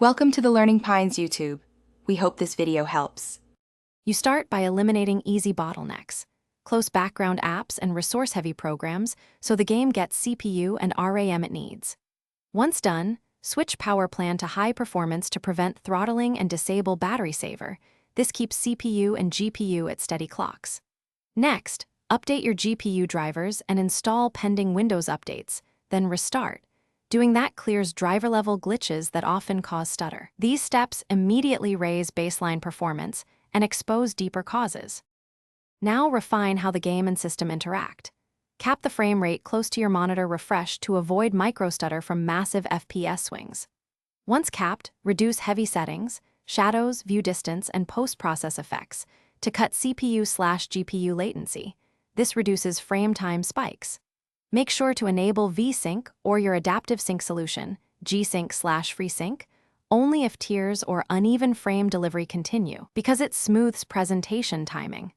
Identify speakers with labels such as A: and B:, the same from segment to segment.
A: Welcome to the Learning Pines YouTube. We hope this video helps.
B: You start by eliminating easy bottlenecks, close background apps and resource-heavy programs so the game gets CPU and RAM it needs. Once done, switch power plan to high performance to prevent throttling and disable battery saver. This keeps CPU and GPU at steady clocks. Next, update your GPU drivers and install pending Windows updates, then restart. Doing that clears driver-level glitches that often cause stutter. These steps immediately raise baseline performance and expose deeper causes. Now refine how the game and system interact. Cap the frame rate close to your monitor refresh to avoid microstutter from massive FPS swings. Once capped, reduce heavy settings, shadows, view distance, and post-process effects to cut CPU/GPU latency. This reduces frame time spikes. Make sure to enable V-Sync or your adaptive sync solution, G-Sync/FreeSync, only if tears or uneven frame delivery continue, because it smooths presentation timing.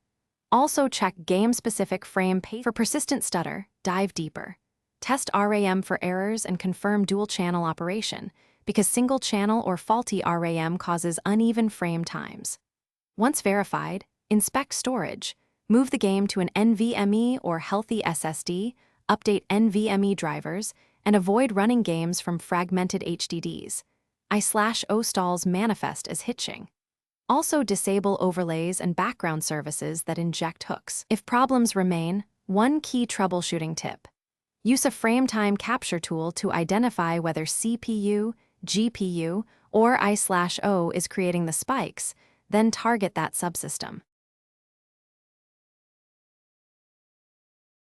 B: Also check game-specific frame pace. For persistent stutter, dive deeper. Test RAM for errors and confirm dual-channel operation, because single-channel or faulty RAM causes uneven frame times. Once verified, inspect storage. Move the game to an NVMe or healthy SSD, update NVMe drivers, and avoid running games from fragmented HDDs. I/O stalls manifest as hitching. Also disable overlays and background services that inject hooks. If problems remain, one key troubleshooting tip. Use a frame time capture tool to identify whether CPU, GPU, or I/O is creating the spikes, then target that subsystem.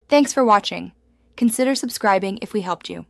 A: Thanks for watching. Consider subscribing if we helped you.